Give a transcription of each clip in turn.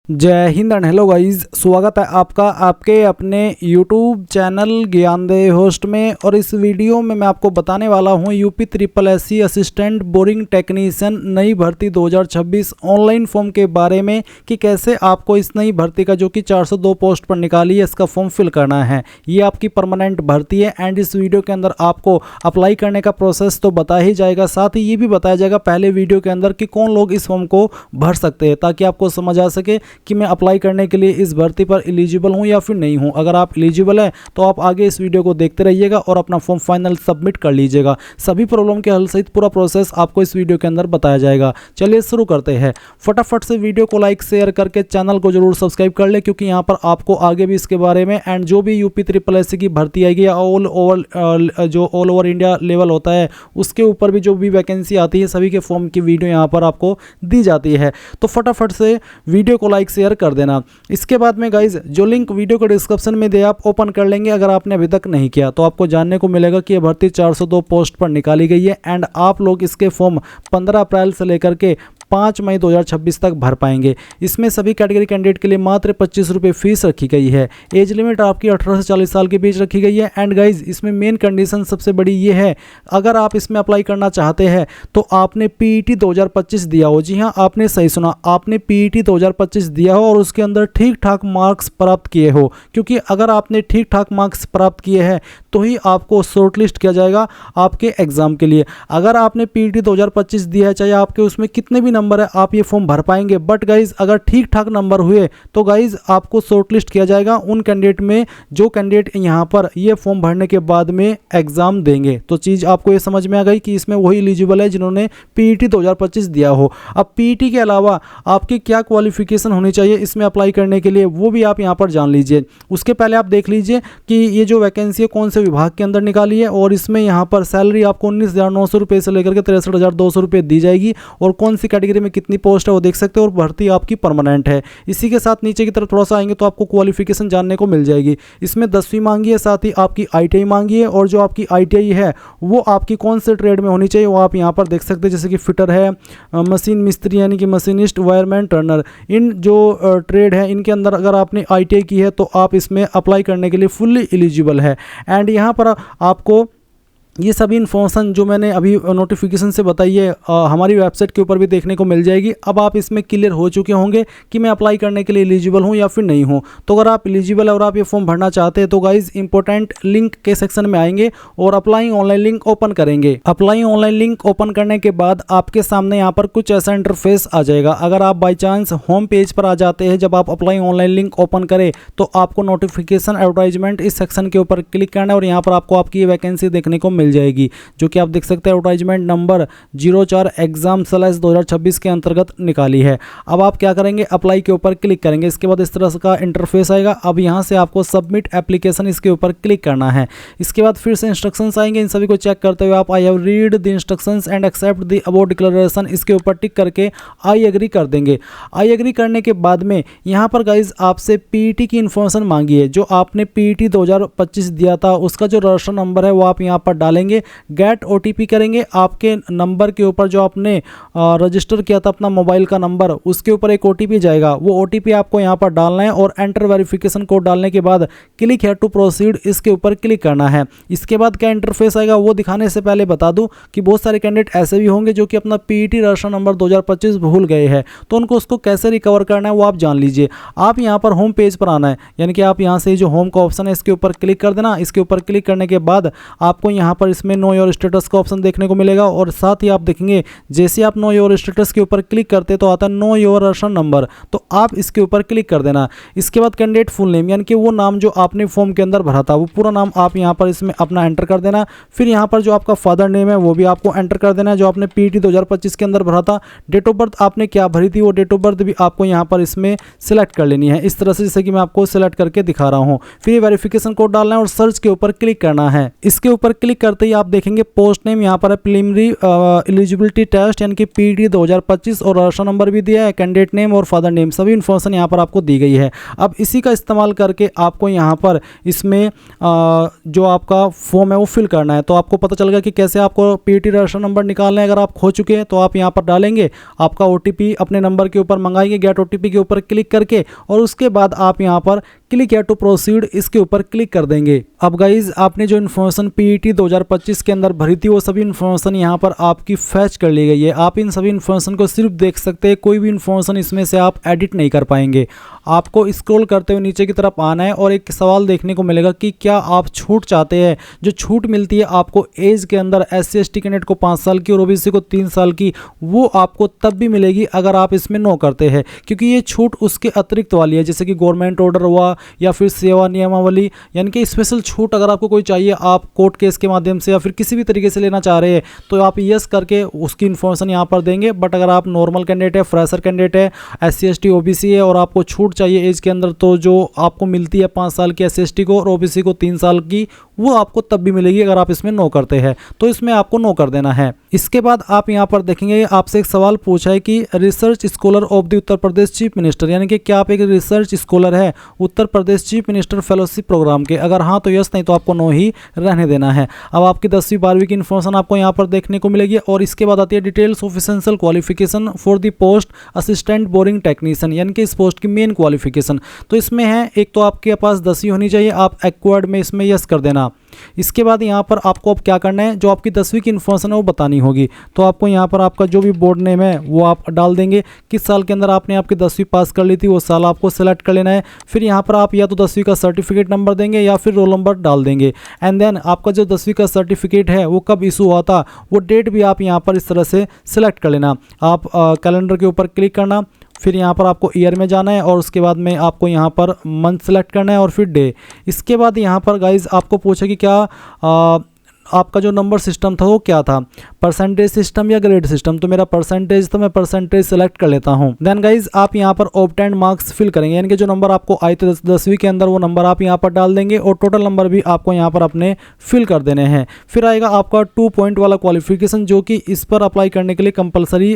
जय Hind and hello guys, स्वागत है आपका आपके अपने YouTube चैनल ज्ञानदेव होस्ट में। और इस वीडियो में मैं आपको बताने वाला हूं UP triple SC assistant boring technician नई भर्ती 2026 ऑनलाइन फॉर्म के बारे में कि कैसे आपको इस नई भर्ती का जो कि 402 पोस्ट पर निकाली है इसका फॉर्म फिल करना है। ये आपकी परमानेंट भर्ती है एंड इस वीडियो के अंदर आपको अप्लाई करने का प्रोसेस तो बता ही जाएगा, साथ ही ये भी बताया जाएगा पहले वीडियो के अंदर कि कौन लोग इस फॉर्म को भर सकते हैं, ताकि आपको समझ आ सके कि मैं अप्लाई करने के लिए इस भर्ती पर एलिजिबल हूं या फिर नहीं हूं। अगर आप एलिजिबल है तो आप आगे इस वीडियो को देखते रहिएगा और अपना फॉर्म फाइनल सबमिट कर लीजिएगा। सभी प्रॉब्लम के हल सहित पूरा प्रोसेस आपको इस वीडियो के अंदर बताया जाएगा। चलिए शुरू करते हैं। फटाफट से वीडियो को लाइक शेयर करके चैनल को जरूर सब्सक्राइब कर ले, क्योंकि यहाँ पर आपको आगे भी इसके बारे में एंड जो भी यूपी ट्रिपल एससी की भर्ती आएगी या ऑल ओवर इंडिया लेवल होता है उसके ऊपर भी जो भी वैकेंसी आती है सभी के फॉर्म की वीडियो यहाँ पर आपको दी जाती है। तो फटाफट से वीडियो को लाइक शेयर कर देना। इसके बाद में गाइज जो लिंक वीडियो के डिस्क्रिप्शन में दे आप ओपन कर लेंगे। अगर आपने अभी तक नहीं किया तो आपको जानने को मिलेगा कि यह भर्ती 402 पोस्ट पर निकाली गई है एंड आप लोग इसके फॉर्म 15 अप्रैल से लेकर के 5 मई 2026 तक भर पाएंगे। इसमें सभी कैटेगरी कैंडिडेट के लिए मात्र 25 रुपये फीस रखी गई है। एज लिमिट आपकी 18 से 40 साल के बीच रखी गई है एंड गाइज इसमें मेन कंडीशन सबसे बड़ी ये है, अगर आप इसमें अप्लाई करना चाहते हैं तो आपने पीईटी 2025 दिया हो। जी हाँ, आपने सही सुना, आपने पीईटी 2025 दिया हो और उसके अंदर ठीक ठाक मार्क्स प्राप्त किए हो, क्योंकि अगर आपने ठीक ठाक मार्क्स प्राप्त किए हैं तो ही आपको शॉर्टलिस्ट किया जाएगा आपके एग्जाम के लिए। अगर आपने पीईटी 2025 दिया है, चाहे आपके उसमें कितने भी नंबर है, आप ये फॉर्म भर पाएंगे। बट गाइज अगर ठीक ठाक नंबर हुए तो गाइज आपको शॉर्टलिस्ट किया जाएगा उन कैंडिडेट में जो कैंडिडेट यहाँ पर ये फॉर्म भरने के बाद में एग्जाम देंगे। तो चीज़ आपको ये समझ में आ गई कि इसमें वही एलिजिबल है जिन्होंने पीईटी 2025 दिया हो। अब पीईटी के अलावा आपकी क्या क्वालिफिकेशन होनी चाहिए इसमें अप्लाई करने के लिए, वो भी आप यहाँ पर जान लीजिए। उसके पहले आप देख लीजिए कि ये जो वैकेंसी है कौन से विभाग के अंदर निकाली है और इसमें यहाँ पर सैलरी आपको 19,900 रुपये से लेकर के 63,200 रुपये दी जाएगी और कौन सी कैटेगरी में कितनी पोस्ट है वो देख सकते हो और भर्ती आपकी परमानेंट है। इसी के साथ नीचे की तरफ थोड़ा सा आएंगे तो आपको क्वालिफिकेशन जानने को मिल जाएगी। इसमें 10वीं मांगी है, साथ ही आपकी आईटीआई मांगी है और जो आपकी आईटीआई है वो आपकी कौन से ट्रेड में होनी चाहिए वो आप यहाँ पर देख सकते हैं, जैसे कि फिटर है, मशीन मिस्त्री यानी कि मशीनिस्ट, वायरमैन, टर्नर। इन जो ट्रेड है इनके अंदर अगर आपने आईटीआई की है तो आप इसमें अप्लाई करने के लिए फुल्ली एलिजिबल है। एंड यहाँ पर आपको ये सभी इन्फॉर्मेशन जो मैंने अभी नोटिफिकेशन से बताई है हमारी वेबसाइट के ऊपर भी देखने को मिल जाएगी। अब आप इसमें क्लियर हो चुके होंगे कि मैं अप्लाई करने के लिए एलिजिबल हूं या फिर नहीं हूं। तो अगर आप एलिजिबल है और आप ये फॉर्म भरना चाहते हैं तो गाइज इंपॉर्टेंट लिंक के सेक्शन में आएंगे और अप्लाई ऑनलाइन लिंक ओपन करेंगे। अप्लाई ऑनलाइन लिंक ओपन करने के बाद आपके सामने यहाँ पर कुछ ऐसा इंटरफेस आ जाएगा। अगर आप बाई चांस होम पेज पर आ जाते हैं, जब आप अप्लाई ऑनलाइन लिंक ओपन करें तो आपको नोटिफिकेशन एडवर्टाइजमेंट इस सेक्शन के ऊपर क्लिक करना है और यहाँ पर आपको आपकी वैकेंसी देखने को मिल जाएगी, जो कि आप देख सकते हैं एडवर्टाइजमेंट नंबर 04 एग्जाम/2026 के अंतर्गत निकाली है। अब आप क्या करेंगे, अप्लाई के ऊपर क्लिक करेंगे। इसके बाद इस तरह का इंटरफेस आएगा। अब यहाँ से आपको सबमिट एप्लीकेशन इसके ऊपर क्लिक करना है। इसके बाद फिर से इंस्ट्रक्शंस आएंगे, इन सभी को चेक करते हुए आप I have read the instructions and accept the above declaration इसके ऊपर टिक करके आई एग्री कर देंगे। आई एग्री करने के बाद में यहाँ पर गाइज आपसे पीईटी की इंफॉर्मेशन मांगी है। जो आपने पीईटी 2025 दिया था उसका जो रजिस्टर नंबर है वो आप यहाँ पर डालेंगे। गेट ओटीपी करेंगे। आपके नंबर के ऊपर जो आपने रजिस्टर किया था अपना मोबाइल का नंबर, उसके ऊपर एक ओटीपी जाएगा। वो ओटीपी आपको यहाँ पर डालना है और एंटर वेरिफिकेशन कोड डालने के बाद क्लिक है टू प्रोसीड इसके ऊपर क्लिक करना है। इसके बाद क्या इंटरफेस आएगा वो दिखाने से पहले बता दूं कि बहुत सारे कैंडिडेट ऐसे भी होंगे जो कि अपना पीईटी रजिस्टर नंबर 2025 भूल गए हैं, तो उनको उसको कैसे रिकवर करना है वो आप जान लीजिए। आप यहाँ पर होम पेज पर आना है, यानी कि आप यहाँ से जो होम का ऑप्शन है इसके ऊपर क्लिक कर देना। इसके ऊपर क्लिक करने के बाद आपको यहाँ पर इसमें नो योर स्टेटस का ऑप्शन देखने को मिलेगा और साथ ही आप देखेंगे जैसे आप नो योर स्टेटस के ऊपर क्लिक करते तो आता है नो योर रजिस्टर नंबर, तो आप इसके ऊपर क्लिक कर देना। इसके बाद कैंडिडेट फुल नेम यानी कि वो नाम जो आपने फॉर्म के अंदर भरा था वो पूरा नाम आप यहाँ पर इसमें अपना एंटर कर देना। फिर यहाँ पर जो आपका फादर नेम है वो भी आपको एंटर कर देना है जो आपने पीईटी 2025 के अंदर भरा था। डेट ऑफ बर्थ आपने क्या भरी थी वो डेट ऑफ बर्थ भी आपको यहाँ पर इसमें सिलेक्ट कर लेनी है, इस तरह से जैसे कि मैं आपको सिलेक्ट करके दिखा रहा हूँ। फिर ये वेरिफिकेशन कोड डालना है और सर्च के ऊपर क्लिक करना है। इसके ऊपर क्लिक करते ही आप देखेंगे पोस्ट नेम यहाँ पर है प्रीलिमिनरी एलिजिबिलिटी टेस्ट यानी कि पीटी 2025 और रजिस्टर नंबर भी दिया है, कैंडिडेट नेम और फादर नेम सभी इन्फॉर्मेशन यहाँ पर आपको दी गई है। अब इसी का इस्तेमाल करके आपको यहाँ पर इसमें जो आपका फॉर्म है वो फिल करना है। तो आपको पता चल गया कि कैसे आपको पीटी रजिस्टर नंबर निकालना है। अगर आप खो चुके हैं तो आप यहाँ पर डालेंगे, आपका ओटीपी अपने नंबर के ऊपर मंगाएंगे, गेट ओटीपी के ऊपर क्लिक करके, और उसके बाद आप यहाँ पर क्लिक या टू प्रोसीड इसके ऊपर क्लिक कर देंगे। अब गाइज आपने जो इन्फॉर्मेशन पीईटी 2025 के अंदर भरी थी वो सभी इन्फॉर्मेशन यहाँ पर आपकी फैच कर ली गई है। आप इन सभी इन्फॉर्मेशन को सिर्फ देख सकते हैं, कोई भी इन्फॉर्मेशन इसमें से आप एडिट नहीं कर पाएंगे। आपको स्क्रॉल करते हुए नीचे की तरफ आना है और एक सवाल देखने को मिलेगा कि क्या आप छूट चाहते हैं। जो छूट मिलती है आपको एज के अंदर SC ST कैंडिडेट को 5 साल की और OBC को 3 साल की, वो आपको तब भी मिलेगी अगर आप इसमें नो करते हैं, क्योंकि ये छूट उसके अतिरिक्त वाली है, जैसे कि गवर्नमेंट ऑर्डर हुआ या फिर सेवा नियमावली, यानी कि स्पेशल छूट अगर आपको कोई चाहिए, आप कोर्ट केस के माध्यम से या फिर किसी भी तरीके से लेना चाह रहे हैं तो आप यस करके उसकी इन्फॉर्मेशन यहाँ पर देंगे। बट अगर आप नॉर्मल कैंडिडेट है, फ्रेशर कैंडिडेट है, SC ST OBC है और आपको छूट चाहिए एज के अंदर, तो जो आपको मिलती है 5 साल की SC ST को और OBC को 3 साल की, वो आपको तब भी मिलेगी अगर आप इसमें नो करते हैं। तो इसमें आपको नो कर देना है। इसके बाद आप यहाँ पर देखेंगे आपसे एक सवाल पूछा है कि research scholar of the Uttar Pradesh chief minister, यानी कि क्या आप एक रिसर्च स्कॉलर है Uttar Pradesh chief minister fellowship programme के। अगर हाँ तो यस, नहीं तो आपको नो ही रहने देना है। अब आपकी 10वीं 12वीं की इन्फॉर्मेशन आपको यहाँ पर देखने को मिलेगी और इसके बाद आती है details of essential qualification for the post assistant boring technician, यानी कि इस पोस्ट की मेन क्वालिफिकेशन। तो इसमें है एक तो आपके पास 10वीं होनी चाहिए, आप एक्वायर्ड में इसमें यस कर देना। इसके बाद यहाँ पर आपको अब क्या करना है, जो आपकी 10वीं की इन्फॉर्मेशन है वो बतानी होगी। तो आपको यहाँ पर आपका जो भी बोर्ड नेम है वो आप डाल देंगे, किस साल के अंदर आपने आपकी 10वीं पास कर ली थी वो साल आपको सेलेक्ट कर लेना है। फिर यहाँ पर आप या तो 10वीं का सर्टिफिकेट नंबर देंगे या फिर रोल नंबर डाल देंगे। एंड देन आपका जो 10वीं का सर्टिफिकेट है वो कब इशू हुआ था वो डेट भी आप यहाँ पर इस तरह से सिलेक्ट कर लेना। आप कैलेंडर के ऊपर क्लिक करना, फिर यहाँ पर आपको ईयर में जाना है और उसके बाद में आपको यहाँ पर मंथ सेलेक्ट करना है और फिर डे। इसके बाद यहाँ पर गाइज आपको पूछे कि क्या आपका जो नंबर सिस्टम था वो क्या था, परसेंटेज सिस्टम या ग्रेड सिस्टम। तो मेरा परसेंटेज, तो मैं परसेंटेज सेलेक्ट कर लेता हूँ। देन गाइज आप यहाँ पर ऑब्टेन्ड मार्क्स फिल करेंगे, यानी कि जो नंबर आपको आए थे 10वीं के अंदर वो नंबर आप यहाँ पर डाल देंगे और टोटल नंबर भी आपको यहाँ पर अपने फिल कर देने हैं। फिर आएगा आपका 2 पॉइंट वाला क्वालिफिकेशन, जो कि इस पर अप्लाई करने के लिए कंपलसरी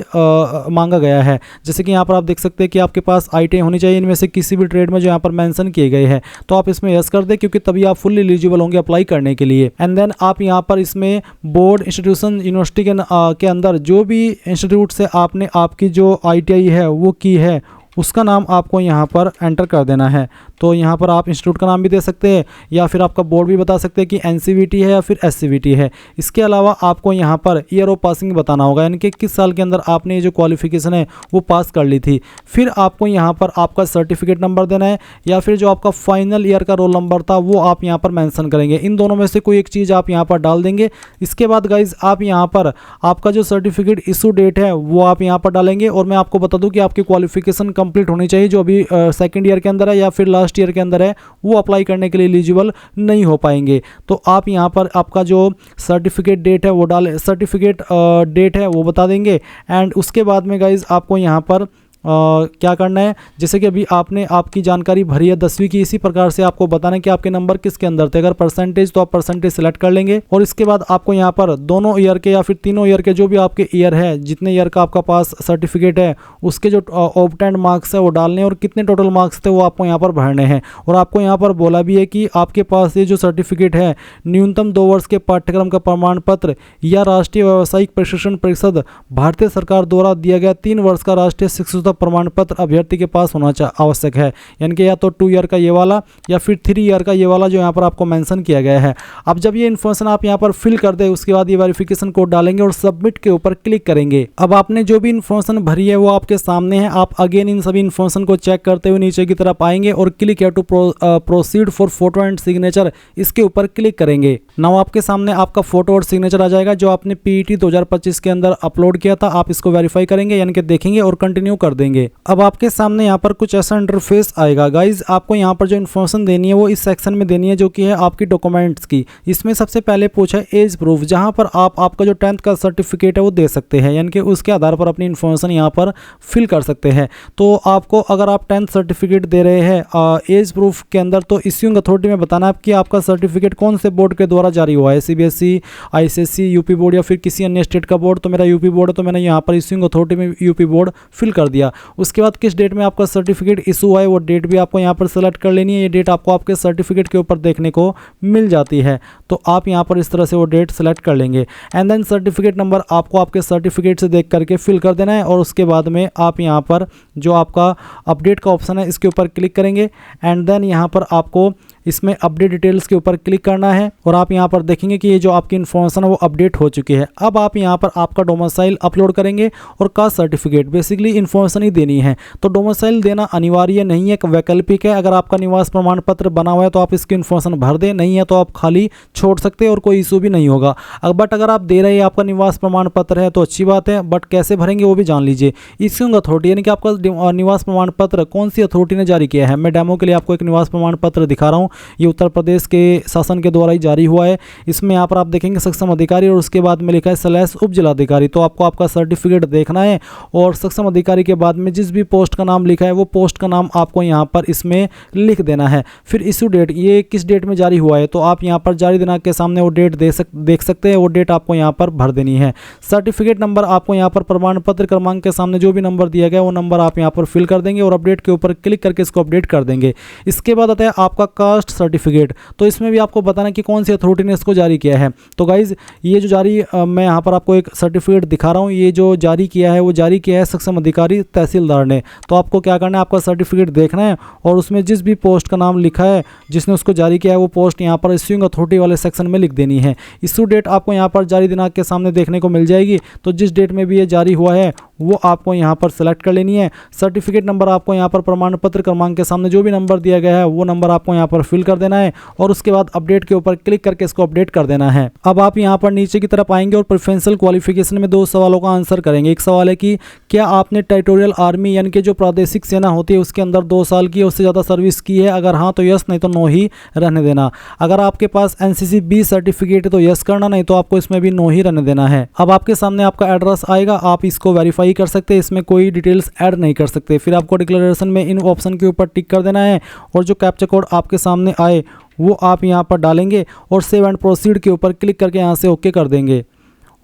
मांगा गया है। जैसे कि यहाँ पर आप देख सकते हैं कि आपके पास ITI होनी चाहिए इनमें से किसी भी ट्रेड में जो यहाँ पर मेंशन किए गए हैं, तो आप इसमें यस कर दें क्योंकि तभी आप फुल एलिजिबल होंगे अप्लाई करने के लिए। एंड देन आप यहाँ पर इसमें बोर्ड इंस्टीट्यूशन यूनिवर्सिटी के अंदर जो भी इंस्टीट्यूट से आपने आपकी जो ITI है वो की है उसका नाम आपको यहाँ पर एंटर कर देना है। तो यहाँ पर आप इंस्टीट्यूट का नाम भी दे सकते हैं या फिर आपका बोर्ड भी बता सकते हैं कि NCVT है या फिर SCVT है। इसके अलावा आपको यहाँ पर ईयर ऑफ पासिंग बताना होगा, यानी कि किस साल के अंदर आपने ये जो क्वालिफिकेशन है वो पास कर ली थी। फिर आपको यहाँ पर आपका सर्टिफिकेट नंबर देना है या फिर जो आपका फाइनल ईयर का रोल नंबर था वो आप यहाँ पर मेंशन करेंगे। इन दोनों में से कोई एक चीज़ आप यहाँ पर डाल देंगे। इसके बाद गाइज आप यहाँ पर आपका जो सर्टिफिकेट इशू डेट है वो आप यहाँ पर डालेंगे। और मैं आपको बता दूँ कि आपकी क्वालिफिकेशन कंप्लीट होनी चाहिए, जो अभी सेकेंड ईयर के अंदर है या फिर लास्ट ईयर के अंदर है वो अप्लाई करने के लिए एलिजिबल नहीं हो पाएंगे। तो आप यहाँ पर आपका जो सर्टिफिकेट डेट है वो सर्टिफिकेट डेट है वो बता देंगे। एंड उसके बाद में गाइज आपको यहाँ पर क्या करना है, जैसे कि अभी आपने आपकी जानकारी भरी है 10वीं की, इसी प्रकार से आपको बताना है कि आपके नंबर किसके अंदर थे। अगर परसेंटेज तो आप परसेंटेज सेलेक्ट कर लेंगे और इसके बाद आपको यहाँ पर दोनों ईयर के या फिर तीनों ईयर के जो भी आपके ईयर है, जितने ईयर का आपका पास सर्टिफिकेट है उसके जो ऑब्टेन्ड मार्क्स है वो डालने और कितने टोटल मार्क्स थे वो आपको यहाँ पर भरने हैं। और आपको यहाँ पर बोला भी है कि आपके पास ये जो सर्टिफिकेट है न्यूनतम 2 वर्ष के पाठ्यक्रम का प्रमाण पत्र या राष्ट्रीय व्यावसायिक प्रशिक्षण परिषद भारतीय सरकार द्वारा दिया गया 3 वर्ष का राष्ट्रीय शिक्षक प्रमाण पत्र अभ्यर्थी के पास होना आवश्यक है। यानी कि या तो 2 ईयर का ये वाला या फिर 3 ईयर का ये वाला जो यहाँ पर आपको मेंशन किया गया है। अब जब ये इन्फॉर्मेशन आप यहाँ पर फिल कर दे उसके बाद ये वेरिफिकेशन कोड डालेंगे और सबमिट के ऊपर क्लिक करेंगे। अब आपने जो भी इन्फॉर्मेशन भरी है वो आपके सामने है। आप अगेन इन सभी इन्फॉर्मेशन को चेक करते हुए नीचे की तरफ आएंगे और क्लिक है to proceed for photo and signature, इसके ऊपर क्लिक करेंगे। नाउ आपके सामने आपका फोटो और सिग्नेचर आ जाएगा जो आपने PET 2025 के अंदर अपलोड किया था। आप इसको वेरीफाई करेंगे यानी कि देखेंगे और कंटिन्यू कर देंगे। अब आपके सामने यहाँ पर कुछ ऐसा इंटरफेस आएगा। गाइज आपको यहाँ पर जो इन्फॉर्मेशन देनी है वो इस सेक्शन में देनी है, जो कि है आपकी डॉक्यूमेंट्स की। इसमें सबसे पहले पूछा है एज प्रूफ, जहाँ पर आप आपका जो 10th का सर्टिफिकेट है वो दे सकते हैं, यानी कि उसके आधार पर अपनी इन्फॉर्मेशन यहाँ पर फिल कर सकते हैं। तो आपको अगर आप 10th सर्टिफिकेट दे रहे हैं एज प्रूफ के अंदर, तो इश्यूइंग अथॉरिटी में बताना है कि आपका सर्टिफिकेट कौन से बोर्ड के द्वारा जारी हुआ है, CBSE, ICSE, यूपी बोर्ड या फिर किसी अन्य स्टेट का बोर्ड। तो मेरा यूपी बोर्ड है, तो मैंने यहाँ पर इश्यूइंग अथॉरिटी में यूपी बोर्ड फिल कर दिया। उसके बाद किस डेट में आपका सर्टिफिकेट इशू हुआ है वो डेट भी आपको यहाँ पर सेलेक्ट कर लेनी है। ये डेट आपको आपके सर्टिफिकेट के ऊपर देखने को मिल जाती है, तो आप यहाँ पर इस तरह से वो डेट सेलेक्ट कर लेंगे। एंड देन सर्टिफिकेट नंबर आपको आपके सर्टिफिकेट से देख करके फिल कर देना है, और उसके बाद में आप यहाँ पर जो आपका अपडेट का ऑप्शन है इसके ऊपर क्लिक करेंगे। एंड देन यहाँ पर आपको इसमें अपडेट डिटेल्स के ऊपर क्लिक करना है, और आप यहाँ पर देखेंगे कि ये जो आपकी इन्फॉर्मेशन है वो अपडेट हो चुकी है। अब आप यहाँ पर आपका डोमिसाइल अपलोड करेंगे और कास्ट सर्टिफिकेट, बेसिकली इन्फॉर्मेशन ही देनी है। तो डोमिसाइल देना अनिवार्य नहीं है, वैकल्पिक है। अगर आपका निवास प्रमाण पत्र बना हुआ है तो आप इसकी इन्फॉर्मेशन भर दें, नहीं है तो आप खाली छोड़ सकते हैं और कोई इशू भी नहीं होगा। बट अगर आप दे रहे हैं आपका निवास प्रमाण पत्र है तो अच्छी बात है, बट कैसे भरेंगे वो भी जान लीजिए। इश्यूइंग अथॉरिटी यानी कि आपका निवास प्रमाण पत्र कौन सी अथॉरिटी ने जारी किया है। मैं डेमो के लिए आपको एक निवास प्रमाण पत्र दिखा रहा हूँ। ये उत्तर प्रदेश के शासन के द्वारा ही जारी हुआ है। इसमें यहाँ पर आप देखेंगे सक्षम अधिकारी और उसके बाद में लिखा है / उप जिलाधिकारी। तो आपको आपका सर्टिफिकेट देखना है और सक्षम अधिकारी के बाद में जिस भी पोस्ट का नाम लिखा है वो पोस्ट का नाम आपको यहाँ पर इसमें लिख देना है। फिर इशू डेट, ये किस डेट में जारी हुआ है, तो आप यहाँ पर जारी दिनांक के सामने वो डेट देख सकते हैं। वो डेट आपको यहाँ पर भर देनी है। सर्टिफिकेट नंबर आपको यहाँ पर प्रमाण पत्र क्रमांक के सामने जो भी नंबर दिया गया वो नंबर आप यहाँ पर फिल कर देंगे और अपडेट के ऊपर क्लिक करके इसको अपडेट कर देंगे। इसके बाद आता है आपका कास्ट सर्टिफिकेट। तो इसमें भी आपको बताना कि कौन सी अथॉरिटी ने इसको जारी किया है। तो गाइज ये जो जारी मैं यहाँ पर आपको एक सर्टिफिकेट दिखा रहा हूँ, ये जो जारी किया है वो जारी किया है सक्षम अधिकारी तहसीलदार ने। तो आपको क्या करना है, आपका सर्टिफिकेट देखना है और उसमें जिस भी पोस्ट का नाम लिखा है जिसने उसको जारी किया है वो पोस्ट यहाँ पर इश्यूइंग अथॉरिटी वाले सेक्शन में लिख देनी है। इशू डेट आपको यहाँ पर जारी दिनांक के सामने देखने को मिल जाएगी। तो जिस डेट में भी ये जारी हुआ है वो आपको यहाँ पर सेलेक्ट कर लेनी है। सर्टिफिकेट नंबर आपको यहाँ पर प्रमाण पत्र क्रमांक के सामने जो भी नंबर दिया गया है वो नंबर आपको यहाँ पर फिल कर देना है और उसके बाद अपडेट के ऊपर क्लिक करके इसको अपडेट कर देना है। अब आप यहाँ पर नीचे की तरफ आएंगे और प्रेफरेंशियल क्वालिफिकेशन में 2 सवालों का आंसर करेंगे। एक सवाल है कि क्या आपने टेरिटोरियल आर्मी यानी कि जो प्रादेशिक सेना होती है उसके अंदर 2 साल की उससे ज़्यादा सर्विस की है। अगर हाँ तो यस, नहीं तो नो ही रहने देना। अगर आपके पास NCC B सर्टिफिकेट है तो यस करना, नहीं तो आपको इसमें भी नो ही रहने देना है। अब आपके सामने आपका एड्रेस आएगा, आप इसको वेरीफाई कर सकते हैं, इसमें कोई डिटेल्स ऐड नहीं कर सकते। फिर आपको डिक्लेरेशन में इन ऑप्शन के ऊपर टिक कर देना है और जो कैप्चा कोड आपके सामने आए वो आप यहाँ पर डालेंगे और सेव एंड प्रोसीड के ऊपर क्लिक करके यहाँ से ओके कर देंगे।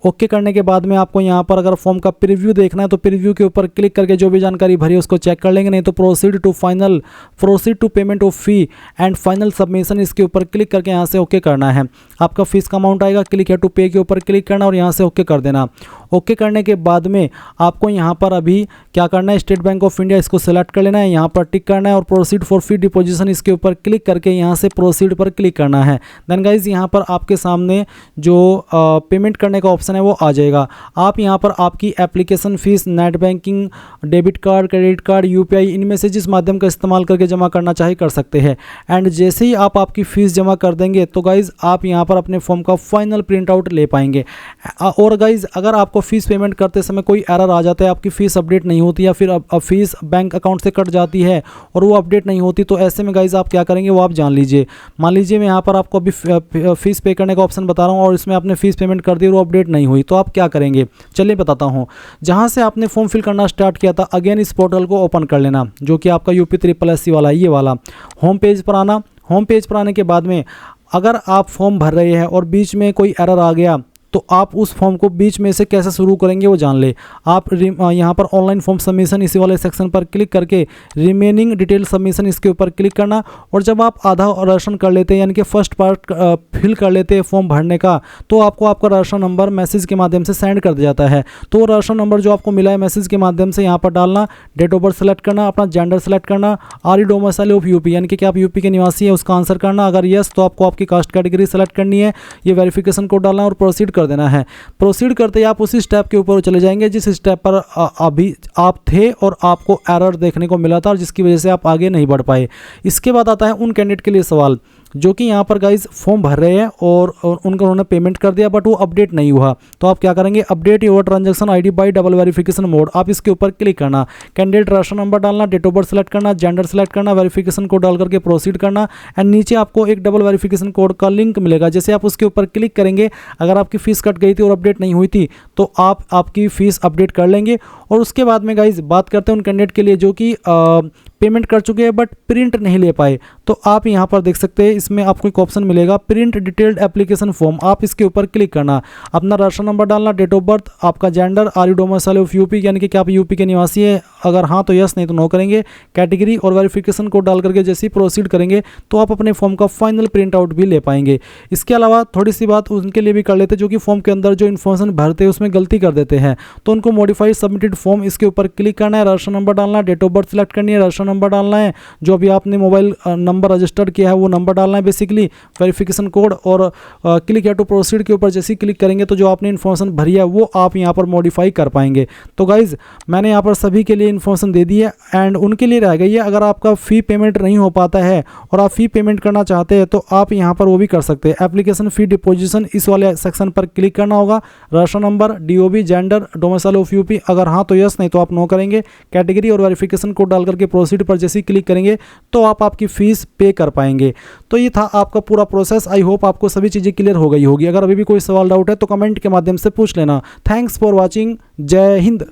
ओके करने के बाद में आपको यहाँ पर अगर फॉर्म का प्रीव्यू देखना है तो प्रीव्यू के ऊपर क्लिक करके जो भी जानकारी भरी है उसको चेक कर लेंगे, नहीं तो proceed to payment of fee and final submission इसके ऊपर क्लिक करके यहाँ से ओके करना है। आपका फीस का अमाउंट आएगा, क्लिक है टू पे के ऊपर क्लिक करना और यहाँ से ओके कर देना। ओके करने के बाद में आपको यहाँ पर अभी क्या करना है, स्टेट बैंक ऑफ इंडिया इसको सेलेक्ट कर लेना है, यहाँ पर टिक करना है और प्रोसीड फॉर फी डिपोजिशन इसके ऊपर क्लिक करके यहाँ से प्रोसीड पर क्लिक करना है। देन गाइज यहाँ पर आपके सामने जो पेमेंट करने का ऑप्शन है वो आ जाएगा। आप यहाँ पर आपकी application fees net banking, debit card, credit card, UPI इनमें से जिस माध्यम का इस्तेमाल करके जमा करना चाहे कर सकते हैं। एंड जैसे ही आप आपकी फ़ीस जमा कर देंगे तो गाइज़ आप यहाँ पर अपने फॉर्म का फाइनल प्रिंट आउट ले पाएंगे। और गाइज़ अगर आपको फ़ीस पेमेंट करते समय कोई एरर आ जाता है, आपकी फ़ीस अपडेट नहीं होती या फिर अब फ़ीस बैंक अकाउंट से कट जाती है और वो अपडेट नहीं होती, तो ऐसे में गाइज़ आप क्या करेंगे वो आप जान लीजिए। मान लीजिए मैं यहाँ पर आपको अभी फ़ीस पे करने का ऑप्शन बता रहा हूँ और इसमें आपने फ़ीस पेमेंट कर दी और वो अपडेट नहीं हुई, तो आप क्या करेंगे चलिए बताता हूँ। जहाँ से आपने फॉर्म फिल करना स्टार्ट किया था अगेन इस पोर्टल को ओपन कर लेना, जो कि आपका UP SSC वाला है, ये वाला होम पेज पर आना। होम पेज पर आने के बाद में अगर आप फॉर्म भर रहे हैं और बीच में कोई एरर आ गया तो आप उस फॉर्म को बीच में से कैसे शुरू करेंगे वो जान ले। आप यहाँ पर ऑनलाइन फॉर्म सबमिशन इसी वाले सेक्शन पर क्लिक करके रिमेनिंग डिटेल सबमिशन इसके ऊपर क्लिक करना, और जब आप आधा राशन कर लेते हैं यानी कि फर्स्ट पार्ट फिल कर लेते हैं फॉर्म भरने का, तो आपको आपका राशन नंबर मैसेज के माध्यम से सेंड कर दिया जाता है। तो राशन नंबर जो आपको मिला है मैसेज के माध्यम से यहाँ पर डालना, डेट ऑफ बर्थ सेलेक्ट करना, अपना जेंडर सेलेक्ट करना, are you domicile of UP यानी कि क्या आप UP के निवासी है उसका आंसर करना। अगर यस तो आपको आपकी कास्ट कैटेगरी सेलेक्ट करनी है, ये वेरिफिकेशन कोड डालना और प्रोसीड कर देना है। प्रोसीड करते ही आप उसी स्टेप के ऊपर चले जाएंगे जिस स्टेप पर अभी आप थे और आपको एरर देखने को मिला था और जिसकी वजह से आप आगे नहीं बढ़ पाए। इसके बाद आता है उन कैंडिडेट के लिए सवाल जो कि यहाँ पर गाइज फॉर्म भर रहे हैं और उन्होंने पेमेंट कर दिया बट वो अपडेट नहीं हुआ। तो आप क्या करेंगे, update your transaction ID bye double verification mode, आप इसके ऊपर क्लिक करना, कैंडिडेट राशन नंबर डालना, डेट ऑफ बर्थ सेलेक्ट करना, जेंडर सेलेक्ट करना, वेरिफिकेशन कोड डाल करके प्रोसीड करना एंड नीचे आपको एक डबल वेरिफिकेशन कोड का लिंक मिलेगा। जैसे आप उसके ऊपर क्लिक करेंगे, अगर आपकी फीस कट गई थी और अपडेट नहीं हुई थी तो आप आपकी फीस अपडेट कर लेंगे। और उसके बाद में गाइज बात करते हैं उन कैंडिडेट के लिए जो कि पेमेंट कर चुके हैं बट प्रिंट नहीं ले पाए। तो आप यहाँ पर देख सकते हैं, इसमें आपको एक ऑप्शन मिलेगा प्रिंट डिटेल्ड एप्लीकेशन फॉर्म, आप इसके ऊपर क्लिक करना, अपना राशन नंबर डालना, डेट ऑफ बर्थ, आपका gender, are you domicile of UP यानी कि क्या आप यूपी के निवासी है, अगर हाँ तो यस, नहीं तो नो करेंगे, कैटेगरी और वेरिफिकेशन कोड डाल करके जैसे ही प्रोसीड करेंगे तो आप अपने फॉर्म का फाइनल प्रिंट आउट भी ले पाएंगे। इसके अलावा थोड़ी सी बात उनके लिए भी कर लेते हैं जो कि फॉर्म के अंदर जो इन्फॉर्मेशन भरते हैं उसमें गलती कर देते हैं। तो उनको मॉडिफाइड सबमिटेड फॉर्म, इसके ऊपर क्लिक करना है, राशन नंबर डालना है, डेट ऑफ बर्थ सेलेक्ट करनी है, राशन नंबर डालना है, जो अभी आपने मोबाइल नंबर रजिस्टर किया है वो नंबर डालना है बेसिकली, वेरिफिकेशन कोड और क्लिक या टू प्रोसीड के ऊपर जैसे ही क्लिक करेंगे तो जो आपने इन्फॉर्मेशन भरी है वो आप यहाँ पर मॉडिफाई कर पाएंगे। तो गाइज मैंने यहाँ पर सभी के लिए इन्फॉर्मेशन दे दी है एंड उनके लिए रह गई है, अगर आपका फ़ी पेमेंट नहीं हो पाता है और आप फ़ी पेमेंट करना चाहते हैं तो आप यहाँ पर वो भी कर सकते हैं। एप्लीकेशन फ़ी डिपोजिशन, इस वाले सेक्शन पर क्लिक करना होगा, rational number, DOB, gender, domicile of UP, अगर हाँ तो यस, नहीं तो आप नो करेंगे, कैटेगरी और वेरिफिकेशन कोड डाल करके प्रोसीड पर जैसे ही क्लिक करेंगे तो आप आपकी फीस पे कर पाएंगे। तो ये था आपका पूरा प्रोसेस। आई होप आपको सभी चीज़ें क्लियर हो गई होगी। अगर अभी भी कोई सवाल डाउट है तो कमेंट के माध्यम से पूछ लेना। Thanks for watching. जय हिंद।